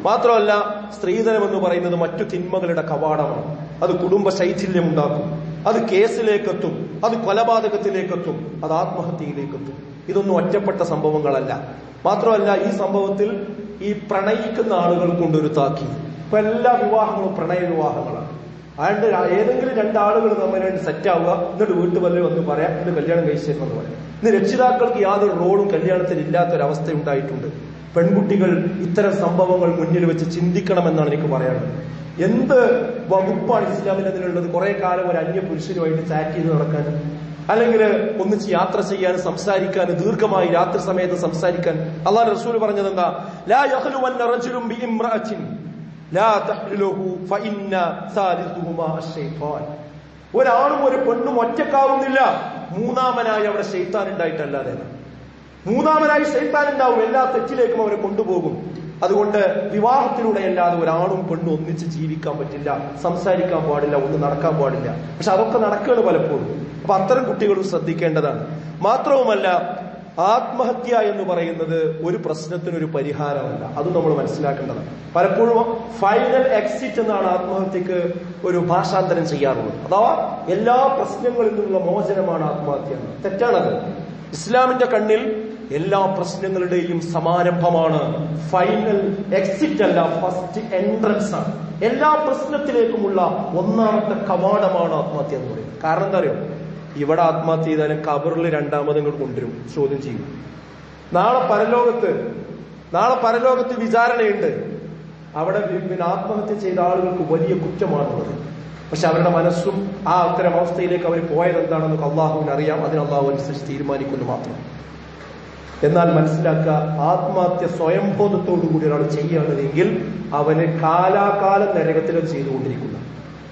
മാത്രമല്ല, സ്ത്രീധനം എന്ന് പറയുന്നത് മറ്റു തിന്മകളുടെ കവാടമാണ്. അത് കുടുംബ ശൈഥില്യം ഉണ്ടാക്കും, അത് കേസിലേക്കെത്തും, അത് കൊലപാതകത്തിലേക്കെത്തും, അത് ആത്മഹത്യയിലേക്കെത്തും. ഇതൊന്നും ഒറ്റപ്പെട്ട സംഭവങ്ങളല്ല. മാത്രമല്ല, ഈ സംഭവത്തിൽ ഈ പ്രണയിക്കുന്ന ആളുകൾ കൊണ്ടൊരു താക്കീത്. ഇപ്പൊ എല്ലാ വിവാഹങ്ങളും പ്രണയ വിവാഹങ്ങളാണ്. അതുകൊണ്ട് ഏതെങ്കിലും രണ്ടാളുകൾ തമ്മിൽ സെറ്റാവുക, എന്നിട്ട് വീട്ടുവല്ല് വന്ന് പറയാം ഇത് കല്യാണം കഴിച്ചേക്കെന്ന് പറയാം. ഇന്ന് രക്ഷിതാക്കൾക്ക് യാതൊരു റോളും കല്യാണത്തിൽ ഇല്ലാത്തൊരവസ്ഥ ഉണ്ടായിട്ടുണ്ട്. പെൺകുട്ടികൾ ഇത്തരം സംഭവങ്ങൾ മുന്നിൽ വെച്ച് ചിന്തിക്കണമെന്നാണ് എനിക്ക് പറയാനുള്ളത്. എന്ത് വകുപ്പാണ് ഇസ്ലാമിൽ അതിനുള്ളത്? കുറെ കാലം ഒരു അന്യ പുരുഷനുമായിട്ട് ചാറ്റ് ചെയ്ത് നടക്കാൻ, അല്ലെങ്കിൽ ഒന്നിച്ച് യാത്ര ചെയ്യാൻ, സംസാരിക്കാൻ, ദീർഘമായി രാത്രി സമയത്ത് സംസാരിക്കാൻ. അല്ലാഹുവിന്റെ റസൂൽ പറഞ്ഞത് എന്താ? ലാ യഖ്ലുവന്ന റജുലുൻ ബിഇംറഅത്തിൻ ലാ തഹ്ലുഹു ഫഇന്ന സാലിസുഹുമാ അശ്ശൈത്താൻ. ഒരാണും ഒരു പെണ്ണും ഒറ്റക്കാവുന്നില്ല, മൂന്നാമനായി അവിടെ ശൈത്താൻ ഉണ്ടായിട്ടല്ലാതെ. മൂന്നാമനായി ശൈത്താൻ ഉണ്ടാവും, എല്ലാ തെറ്റിലേക്കും അവരെ കൊണ്ടുപോകും. അതുകൊണ്ട് വിവാഹത്തിലൂടെ അല്ലാതെ ഒരാണും പെണ്ണും ഒന്നിച്ച് ജീവിക്കാൻ പറ്റില്ല, സംസാരിക്കാൻ പാടില്ല, ഒന്നും നടക്കാൻ പാടില്ല. പക്ഷെ അതൊക്കെ നടക്കുകയാണ് പലപ്പോഴും. അപ്പൊ അത്തരം കുട്ടികളും ശ്രദ്ധിക്കേണ്ടതാണ്. മാത്രവുമല്ല, ആത്മഹത്യ എന്ന് പറയുന്നത് ഒരു പ്രശ്നത്തിനൊരു പരിഹാരമല്ല. അത് നമ്മൾ മനസ്സിലാക്കേണ്ടതാണ്. പലപ്പോഴും ഫൈനൽ എക്സിറ്റ് എന്നാണ് ആത്മഹത്യക്ക് ഒരു ഭാഷാന്തരം ചെയ്യാറുള്ളത്. അഥവാ എല്ലാ പ്രശ്നങ്ങളിൽ നിന്നുള്ള മോചനമാണ് ആത്മഹത്യ. തെറ്റാണത്. ഇസ്ലാമിന്റെ കണ്ണിൽ എല്ലാ പ്രശ്നങ്ങളുടെയും സമാരംഭമാണ്. ഫൈനൽ എക്സിറ്റ് അല്ല, ഫസ്റ്റ് എൻട്രൻസ് ആണ്. എല്ലാ പ്രശ്നത്തിലേക്കുമുള്ള ഒന്നാമത്തെ കവാടമാണ് ആത്മഹത്യ എന്ന് പറയുന്നത്. കാരണം എന്താ അറിയോ? ഇവിടെ ആത്മഹത്യ ചെയ്താലും കബറിൽ രണ്ടാമത് ഇങ്ങോട്ട് കൊണ്ടുവരും, ചോദ്യം ചെയ്യും. നാളെ പരലോകത്ത് വിചാരണയുണ്ട്. അവിടെ പിന്നെ ആത്മഹത്യ ചെയ്ത ആളുകൾക്ക് വലിയ കുറ്റമാണുള്ളത്. പക്ഷെ അവരുടെ മനസ്സും ആ അത്തരം അവസ്ഥയിലേക്ക് അവർ പോയത് എന്താണെന്ന് അള്ളാഹുവിന് അറിയാം. അതിന് അള്ളാഹു അനുസരിച്ച് തീരുമാനിക്കുന്നു മാത്രം. എന്നാൽ മനസ്സിലാക്കുക, ആത്മഹത്യ സ്വയംബോധത്തോടുകൂടി ഒരാൾ ചെയ്യുകയാണെങ്കിൽ അവന് കാലാകാലം നരകത്തിലും ചെയ്തുകൊണ്ടിരിക്കുന്നു.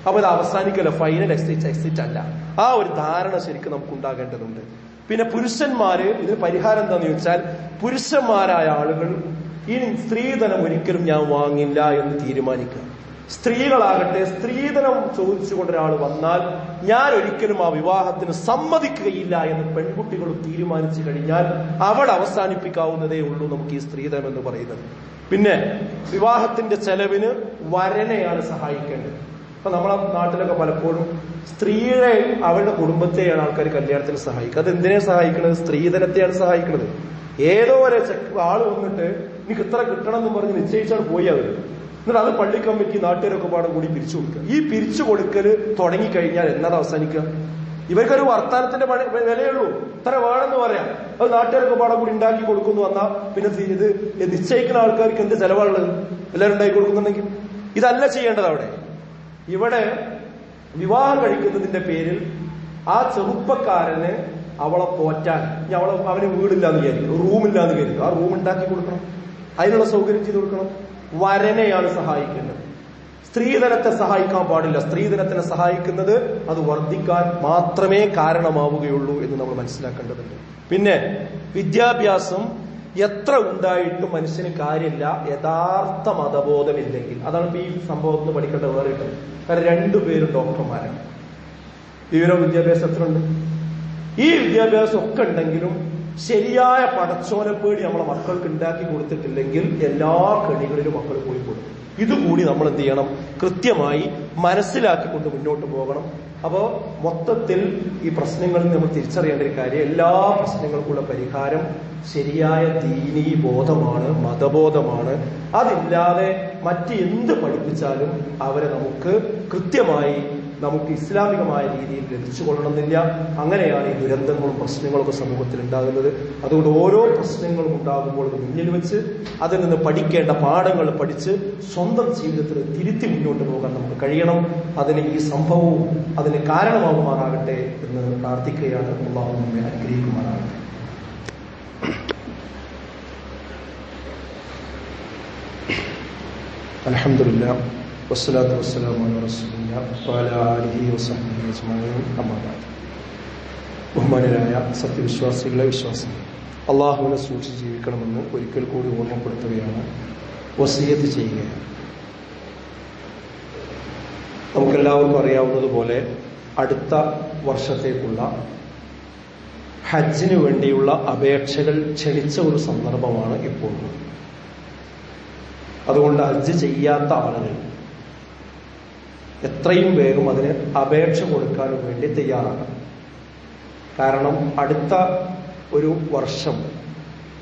അപ്പൊ അത് അവസാനിക്കല്ല, ഫൈനൽ എക്സിറ്റ് അല്ല. ആ ഒരു ധാരണ ശരിക്കും നമുക്ക് ഉണ്ടാകേണ്ടതുണ്ട്. പിന്നെ പുരുഷന്മാര് ഇതിന് പരിഹാരം എന്താന്ന് ചോദിച്ചാൽ, പുരുഷന്മാരായ ആളുകൾ ഇനി സ്ത്രീധനം ഒരിക്കലും ഞാൻ വാങ്ങില്ല എന്ന് തീരുമാനിക്കുക. സ്ത്രീകളാകട്ടെ, സ്ത്രീധനം ചോദിച്ചുകൊണ്ട് ഒരാൾ വന്നാൽ ഞാൻ ഒരിക്കലും ആ വിവാഹത്തിന് സമ്മതിക്കുകയില്ല എന്ന് പെൺകുട്ടികൾ തീരുമാനിച്ചു കഴിഞ്ഞാൽ അവിടെ അവസാനിപ്പിക്കാവുന്നതേ ഉള്ളൂ നമുക്ക് ഈ സ്ത്രീധനം എന്ന് പറയുന്നത്. പിന്നെ വിവാഹത്തിന്റെ ചെലവിന് വരനെയാണ് സഹായിക്കേണ്ടത്. അപ്പൊ നമ്മളെ നാട്ടിലൊക്കെ പലപ്പോഴും സ്ത്രീയെയും അവരുടെ കുടുംബത്തെയാണ് ആൾക്കാർ കല്യാണത്തിന് സഹായിക്കുക. അത് എന്തിനെ സഹായിക്കുന്നത്? സ്ത്രീധനത്തെയാണ് സഹായിക്കുന്നത്. ഏതോ ഒരു ആള് വന്നിട്ട് എനിക്ക് ഇത്ര കിട്ടണം എന്ന് പറഞ്ഞ് നിശ്ചയിച്ചാൽ പോയി അവര്. എന്നിട്ട് അത് പള്ളി കമ്മിറ്റി നാട്ടുകാരൊക്കെ പാടും കൂടി പിരിച്ചു കൊടുക്കുക. ഈ പിരിച്ചു കൊടുക്കല് തുടങ്ങിക്കഴിഞ്ഞാൽ എന്നതാ അവസാനിക്കുക? ഇവർക്കൊരു വർത്താനത്തിന്റെ വിലയുള്ളൂ, ഇത്ര വേണമെന്ന് പറയാം. അത് നാട്ടുകാരൊക്കെ പാടം കൂടി ഉണ്ടാക്കി കൊടുക്കുന്നു വന്നാൽ പിന്നെ ഇത് നിശ്ചയിക്കുന്ന ആൾക്കാർക്ക് എന്ത് ചെലവാണുള്ളത്? എല്ലാവരും ഉണ്ടാക്കി കൊടുക്കുന്നുണ്ടെങ്കിൽ ഇതല്ല ചെയ്യേണ്ടത്. ഇവിടെ വിവാഹം കഴിക്കുന്നതിന്റെ പേരിൽ ആ ചെറുപ്പക്കാരന് അവളെ പോറ്റാൻ, അവന് വീടില്ലാന്ന് വിചാരിക്കും, റൂമില്ലാന്ന് കരുതും, ആ റൂം ഉണ്ടാക്കി കൊടുക്കണം, അതിനുള്ള സൗകര്യം ചെയ്ത് കൊടുക്കണം. വരനെയാണ് സഹായിക്കേണ്ടത്. സ്ത്രീധനത്തെ സഹായിക്കാൻ പാടില്ല. സ്ത്രീധനത്തിനെ സഹായിക്കുന്നത് അത് വർദ്ധിക്കാൻ മാത്രമേ കാരണമാവുകയുള്ളൂ എന്ന് നമ്മൾ മനസ്സിലാക്കേണ്ടതുണ്ട്. പിന്നെ വിദ്യാഭ്യാസം എത്ര ഉണ്ടായിട്ടും മനുഷ്യന് കാര്യമില്ല യഥാർത്ഥ മതബോധമില്ലെങ്കിൽ. അതാണ് ഇപ്പൊ ഈ സംഭവത്തിൽ പഠിക്കേണ്ട വേറെ. കാരണം രണ്ടുപേരും ഡോക്ടർമാരാണ്. വിദ്യാഭ്യാസം എത്ര ഉണ്ട്? ഈ വിദ്യാഭ്യാസം ഒക്കെ ഉണ്ടെങ്കിലും ശരിയായ പടച്ചോനപ്പേടി നമ്മളെ മക്കൾക്ക് ഉണ്ടാക്കി കൊടുത്തിട്ടില്ലെങ്കിൽ എല്ലാ കെണികളിലും മക്കൾ പോയി കൊടുക്കും. ഇതുകൂടി നമ്മൾ എന്ത് ചെയ്യണം? കൃത്യമായി മനസ്സിലാക്കിക്കൊണ്ട് മുന്നോട്ട് പോകണം. അപ്പോ മൊത്തത്തിൽ ഈ പ്രശ്നങ്ങളിൽ നമ്മൾ തിരിച്ചറിയേണ്ട ഒരു കാര്യം, എല്ലാ പ്രശ്നങ്ങൾക്കുള്ള പരിഹാരം ശരിയായ ദീനീ ബോധമാണ്, മതബോധമാണ്. അതില്ലാതെ മറ്റെന്ത് പഠിപ്പിച്ചാലും അവരെ നമുക്ക് കൃത്യമായി നമുക്ക് ഇസ്ലാമികമായ രീതിയിൽ ലഭിച്ചു കൊള്ളണമെന്നില്ല. അങ്ങനെയാണ് ഈ ദുരന്തങ്ങളും പ്രശ്നങ്ങളൊക്കെ സമൂഹത്തിൽ ഉണ്ടാകുന്നത്. അതുകൊണ്ട് ഓരോ പ്രശ്നങ്ങളും ഉണ്ടാകുമ്പോൾ അത് മുന്നിൽ വെച്ച് അതിൽ നിന്ന് പഠിക്കേണ്ട പാഠങ്ങൾ പഠിച്ച് സ്വന്തം ജീവിതത്തിൽ തിരുത്തി മുന്നോട്ട് പോകാൻ നമുക്ക് കഴിയണം. അതിന് ഈ സംഭവവും അതിന് കാരണമാകുമാറാകട്ടെ എന്ന് പ്രാർത്ഥിക്കുകയാണ്. അല്ലാഹു നമ്മെ അനുഗ്രഹിക്കുമാറാകട്ടെ. അൽഹംദുലില്ലാഹ് വസ്സലാത്തു വസ്സലാമു അലാ റസൂലില്ലാഹി വഅലാ ആലിഹി വസഹ്ബിഹി അജ്മഈൻ. അമ്മാ ബഅദ്. ബഹുമാനരായ സത്യവിശ്വാസികളെ വിശ്വാസികൾ, അള്ളാഹുവിനെ സൂക്ഷിച്ച് ജീവിക്കണമെന്ന് ഒരിക്കൽ കൂടി ഓർമ്മപ്പെടുത്തുകയാണ്, വസിയത്ത് ചെയ്യുകയാണ്. നമുക്കെല്ലാവർക്കും അറിയാവുന്നതുപോലെ അടുത്ത വർഷത്തേക്കുള്ള ഹജ്ജിന് വേണ്ടിയുള്ള അപേക്ഷകൾ ക്ഷണിച്ച ഒരു സന്ദർഭമാണ് ഇപ്പോൾ. അതുകൊണ്ട് ഹജ്ജ് ചെയ്യാത്ത ആളുകൾ എത്രയും വേഗം അതിന് അപേക്ഷ കൊടുക്കാൻ വേണ്ടി തയ്യാറാകണം. കാരണം അടുത്ത ഒരു വർഷം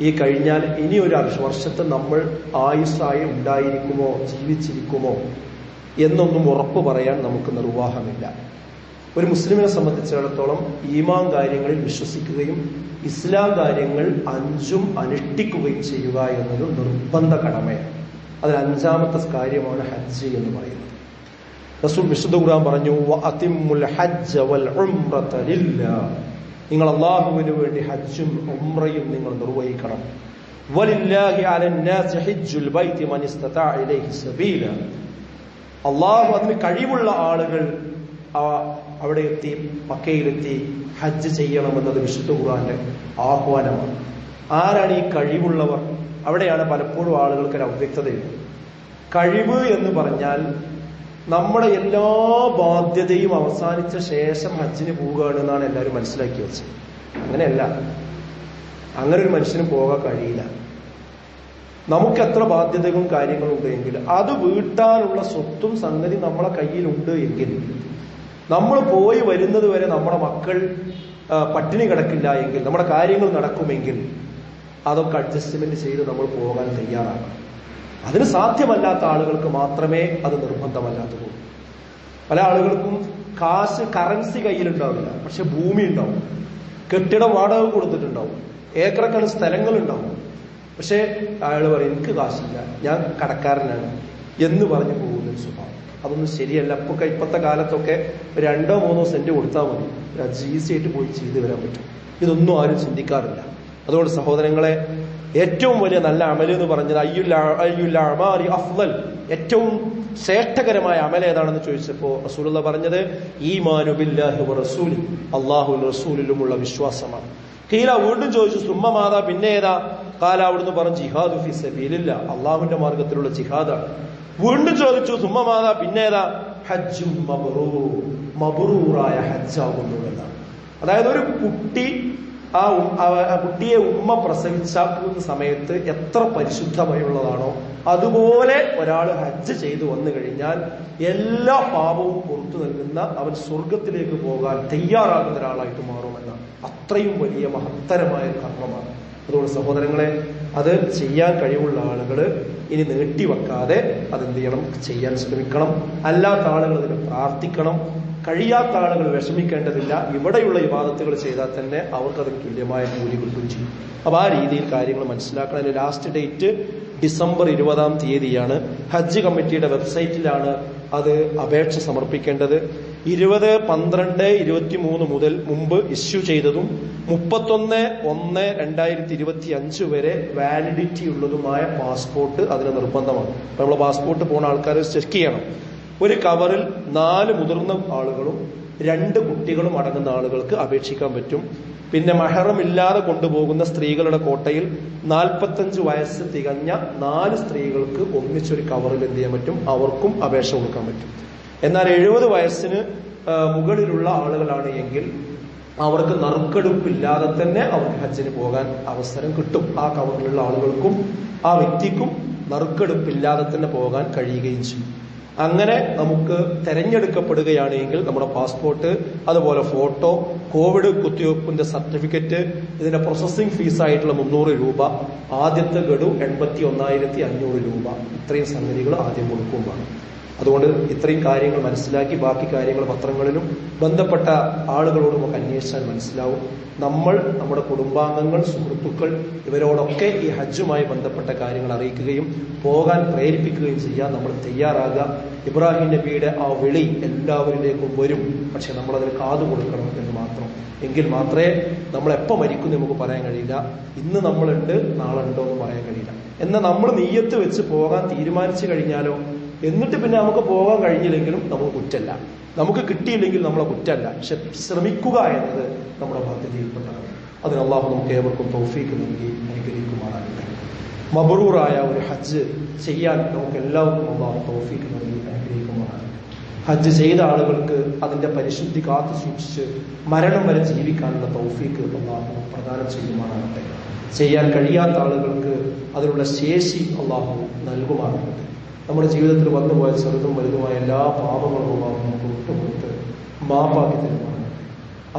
ഈ കഴിഞ്ഞാൽ ഇനി ഒരു വർഷത്തെ നമ്മൾ ആയുസ്സായി ഉണ്ടായിരിക്കുമോ ജീവിച്ചിരിക്കുമോ എന്നൊന്നും ഉറപ്പ് പറയാൻ നമുക്ക് നിർവാഹമില്ല. ഒരു മുസ്ലിമിനെ സംബന്ധിച്ചിടത്തോളം ഈമാൻ കാര്യങ്ങളിൽ വിശ്വസിക്കുകയും ഇസ്ലാം കാര്യങ്ങൾ 5 അനുഷ്ഠിക്കുകയും ചെയ്യുക എന്നത് നിർബന്ധ കടമയാണ്. അതിൽ 5ാമത്തെ കാര്യമാണ് ഹജ്ജ് എന്ന് പറയുന്നത്. റസൂൽ വിശുദ്ധ ഖുർആൻ പറഞ്ഞു, വഅതിമ്മുൽ ഹജ്ജ വൽ ഉംറത ലില്ലാഹ്, നിങ്ങൾ അല്ലാഹുവിന് വേണ്ടി ഹജ്ജും ഉംറയും നിങ്ങൾ നിർവഹിക്കണം. വലില്ലാഹി അലന്നാസി ഹജ്ജുൽ ബൈതി മൻ ഇസ്തതാഅ ഇലൈഹി സബീല, അല്ലാഹു അതിന് കഴിവുള്ള ആളുകൾ അവിടെ എത്തി മക്കയിലെത്തി ഹജ്ജ് ചെയ്യണമെന്നത് വിശുദ്ധ ഖുർആന്റെ ആഹ്വാനമാണ്. ആരാണ് ഈ കഴിവുള്ളവർ? അവിടെയാണ് പലപ്പോഴും ആളുകൾക്ക് ഒരു അവ്യക്തതയുണ്ട്. കഴിവ് എന്ന് പറഞ്ഞാൽ നമ്മുടെ എല്ലാ ബാധ്യതയും അവസാനിച്ച ശേഷം ഹജ്ജിന് പോവുകയാണ് എന്നാണ് എല്ലാവരും മനസ്സിലാക്കി വെച്ചത്. അങ്ങനെയല്ല, അങ്ങനെ ഒരു മനുഷ്യന് പോകാൻ കഴിയില്ല. നമുക്ക് എത്ര ബാധ്യതകളും കാര്യങ്ങളും ഉണ്ടെങ്കിൽ അത് വീട്ടാനുള്ള സ്വത്തും സംഗതി നമ്മളെ കയ്യിലുണ്ട് എങ്കിൽ, നമ്മൾ പോയി വരുന്നത് വരെ നമ്മുടെ മക്കൾ പട്ടിണി കിടക്കില്ല എങ്കിൽ, നമ്മുടെ കാര്യങ്ങൾ നടക്കുമെങ്കിൽ അതൊക്കെ അഡ്ജസ്റ്റ്മെന്റ് ചെയ്ത് നമ്മൾ പോകാൻ തയ്യാറാകണം. അതിന് സാധ്യമല്ലാത്ത ആളുകൾക്ക് മാത്രമേ അത് നിർബന്ധമല്ലാത്തതുള്ളൂ. പല ആളുകൾക്കും കറൻസി കയ്യിലുണ്ടാവില്ല, പക്ഷെ ഭൂമി ഉണ്ടാവും, കെട്ടിടം വാടക കൊടുത്തിട്ടുണ്ടാവും, ഏക്കറക്കണക്കിന് സ്ഥലങ്ങളുണ്ടാവും. പക്ഷെ അയാൾ പറയും എനിക്ക് കാശില്ല, ഞാൻ കടക്കാരനാണ് എന്ന് പറഞ്ഞു പോകുന്ന ഒരു സ്വഭാവം. അതൊന്നും ശരിയല്ല. ഇപ്പോഴത്തെ കാലത്തൊക്കെ 2-3 സെന്റ് കൊടുത്താൽ മതി, ഈസി ആയിട്ട് പോയി ചെയ്തു വരാൻ പറ്റും. ഇതൊന്നും ആരും ചിന്തിക്കാറില്ല. അതുകൊണ്ട് സഹോദരങ്ങളെ, ഏറ്റവും വലിയ നല്ല അമൽ എന്ന് പറഞ്ഞത് അയ്യുൽ അഅ്മാലി അഫ്ളൽ, ഏറ്റവും ശ്രേഷ്ഠകരമായ അമൽ ഏതാണെന്ന് ചോദിച്ചപ്പോൾ റസൂലുള്ളാഹി പറഞ്ഞത് ഈമാനു ബില്ലാഹി വറസൂലി, അല്ലാഹുവിലും റസൂലിലുമുള്ള വിശ്വാസമാണ്. ഖീല, വീണ്ടും ചോദിച്ചു, സുമ്മ മാതാ, പിന്നെ ഏതാ? ഖാല, അവിടുന്ന് പറഞ്ഞു ജിഹാദു ഫീ സബീലില്ലാഹ്, അല്ലാഹുവിന്റെ മാർഗത്തിലുള്ള ജിഹാദാണ്. വീണ്ടും ചോദിച്ചു, സുമ്മ മാതാ, പിന്നെ ഏതാ? ഹജ്ജും മബ്റൂർ, മബ്റൂറായ ഹജ്ജാകുന്നു എന്നാണ്. അതായത് ഒരു കുട്ടി ആ കുട്ടിയെ ഉമ്മ പ്രസവിച്ചാക്കുന്ന സമയത്ത് എത്ര പരിശുദ്ധമായുള്ളതാണോ അതുപോലെ ഒരാൾ ഹജ്ജ് ചെയ്തു വന്നു കഴിഞ്ഞാൽ എല്ലാ പാപവും പുറത്തു നൽകുന്ന, അവൻ സ്വർഗത്തിലേക്ക് പോകാൻ തയ്യാറാകുന്ന ഒരാളായിട്ട് മാറുമെന്നാണ്. അത്രയും വലിയ മഹത്തരമായ കർമ്മമാണ്. അതുകൊണ്ട് സഹോദരങ്ങളെ, അത് ചെയ്യാൻ കഴിവുള്ള ആളുകൾ ഇനി നീട്ടിവെക്കാതെ അതെന്ത് ചെയ്യണം? ചെയ്യാൻ ശ്രമിക്കണം. അല്ലാത്ത ആളുകൾ അതിന് പ്രാർത്ഥിക്കണം. കഴിയാത്ത ആളുകൾ വിഷമിക്കേണ്ടതില്ല. ഇവിടെയുള്ള ഇബാദത്തുകൾ ചെയ്താൽ തന്നെ അവർക്ക് അതിന് തുല്യമായ കൂലി കിട്ടുകയും ചെയ്യും. അപ്പൊ ആ രീതിയിൽ കാര്യങ്ങൾ മനസ്സിലാക്കണം. അതിന്റെ ലാസ്റ്റ് ഡേറ്റ് ഡിസംബർ 20-ാം തീയതിയാണ്. ഹജ്ജ് കമ്മിറ്റിയുടെ വെബ്സൈറ്റിലാണ് അത് അപേക്ഷ സമർപ്പിക്കേണ്ടത്. 20/12/23 മുതൽ മുമ്പ് ഇഷ്യൂ ചെയ്തതും 31/1/2025 വരെ വാലിഡിറ്റി ഉള്ളതുമായ പാസ്പോർട്ട് അതിന് നിർബന്ധമാണ്. അപ്പൊ നമ്മൾ പാസ്പോർട്ട് പോകുന്ന ആൾക്കാർ ചെക്ക് ചെയ്യണം. ഒരു കവറിൽ 4 മുതിർന്ന ആളുകളും 2 കുട്ടികളും അടങ്ങുന്ന ആളുകൾക്ക് അപേക്ഷിക്കാൻ പറ്റും. പിന്നെ മഹറം ഇല്ലാതെ കൊണ്ടുപോകുന്ന സ്ത്രീകളുടെ കോട്ടയിൽ 45 വയസ്സ് തികഞ്ഞ 4 സ്ത്രീകൾക്ക് ഒന്നിച്ചൊരു കവറിൽ എന്ത് ചെയ്യാൻ പറ്റും? അവർക്കും അപേക്ഷ കൊടുക്കാൻ പറ്റും. എന്നാൽ 70 വയസ്സിന് മുകളിലുള്ള ആളുകളാണ് എങ്കിൽ അവർക്ക് നറുക്കെടുപ്പില്ലാതെ തന്നെ അവർക്ക് ഹജ്ജിന് പോകാൻ അവസരം കിട്ടും. ആ കവറിലുള്ള ആളുകൾക്കും ആ വ്യക്തിക്കും നറുക്കെടുപ്പില്ലാതെ തന്നെ പോകാൻ കഴിയുകയും ചെയ്യും. അങ്ങനെ നമുക്ക് തെരഞ്ഞെടുക്കപ്പെടുകയാണെങ്കിൽ നമ്മുടെ പാസ്പോർട്ട്, അതുപോലെ ഫോട്ടോ, കോവിഡ് കുത്തിവയ്പ്പിന്റെ സർട്ടിഫിക്കറ്റ്, ഇതിന്റെ പ്രോസസ്സിംഗ് ഫീസായിട്ടുള്ള 300 രൂപ, ആദ്യത്തെ ഗഡു 81,500 രൂപ, ഇത്രയും സംഗതികൾ ആദ്യം കൊടുക്കുമ്പോൾ. അതുകൊണ്ട് ഇത്രയും കാര്യങ്ങൾ മനസ്സിലാക്കി ബാക്കി കാര്യങ്ങൾ പത്രങ്ങളിലും ബന്ധപ്പെട്ട ആളുകളോട് നമുക്ക് അന്വേഷിച്ചാൽ മനസ്സിലാവും. നമ്മൾ നമ്മുടെ കുടുംബാംഗങ്ങൾ, സുഹൃത്തുക്കൾ ഇവരോടൊക്കെ ഈ ഹജ്ജുമായി ബന്ധപ്പെട്ട കാര്യങ്ങൾ അറിയിക്കുകയും പോകാൻ പ്രേരിപ്പിക്കുകയും ചെയ്യാൻ നമ്മൾ തയ്യാറാകുക. ഇബ്രാഹിം നബിയുടെ ആ വിളി എല്ലാവരിലേക്കും വരും. പക്ഷെ നമ്മളതിന് കാതു കൊടുക്കണം എന്ന് മാത്രം. എങ്കിൽ മാത്രമേ നമ്മളെപ്പോൾ മരിക്കും നമുക്ക് പറയാൻ കഴിയില്ല. ഇന്ന് നമ്മളുണ്ട്, നാളെ ഉണ്ടോ എന്ന് പറയാൻ കഴിയില്ല. എന്നാൽ നമ്മൾ നിയ്യത്ത് വെച്ച് പോകാൻ തീരുമാനിച്ചു കഴിഞ്ഞാലോ, എന്നിട്ട് പിന്നെ നമുക്ക് പോകാൻ കഴിഞ്ഞില്ലെങ്കിലും നമുക്ക് കുറ്റല്ല. നമുക്ക് കിട്ടിയില്ലെങ്കിൽ നമ്മളെ കുറ്റമല്ല, പക്ഷെ ശ്രമിക്കുക എന്നത് നമ്മുടെ ബാധ്യതയിൽപ്പെട്ടതാണ്. അതിന് അള്ളാഹു നമുക്ക് ഏവർക്കും തൗഫീക്ക് നൽകി അനുഗ്രഹിക്കുമാറാകട്ടെ. മബ്റൂറായ ഒരു ഹജ്ജ് ചെയ്യാൻ നമുക്ക് എല്ലാവർക്കും അള്ളാഹു തൗഫീക്ക് നൽകി അനുഗ്രഹിക്കുമാറാകട്ടെ. ഹജ്ജ് ചെയ്ത ആളുകൾക്ക് അതിന്റെ പരിശുദ്ധി കാത്തു സൂക്ഷിച്ച് മരണം വരെ ജീവിക്കാനുള്ള തൗഫീക്ക് അള്ളാഹു പ്രദാനം ചെയ്യുമാറാകട്ടെ. ചെയ്യാൻ കഴിയാത്ത ആളുകൾക്ക് അതിനുള്ള ശേഷി അള്ളാഹു നൽകുമാറാകട്ടെ. നമ്മുടെ ജീവിതത്തിൽ വന്നുപോയ ചെറുതും വലുതുമായ എല്ലാ പാപങ്ങളും അള്ളാഹു നമുക്ക് വിട്ടുകൊടുത്ത് മാപ്പാക്കി തരുമാറാകട്ടെ.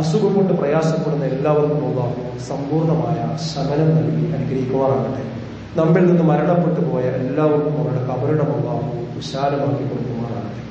അസുഖം കൊണ്ട് പ്രയാസപ്പെടുന്ന എല്ലാവർക്കും അള്ളാഹു സമ്പൂർണമായ ശമനം നൽകി അനുഗ്രഹിക്കുമാറാകട്ടെ. നമ്മിൽ നിന്ന് മരണപ്പെട്ടു പോയ എല്ലാവർക്കും അവരുടെ കബറിടം അള്ളാഹു വിശാലമാക്കി കൊടുക്കുമാറാകട്ടെ.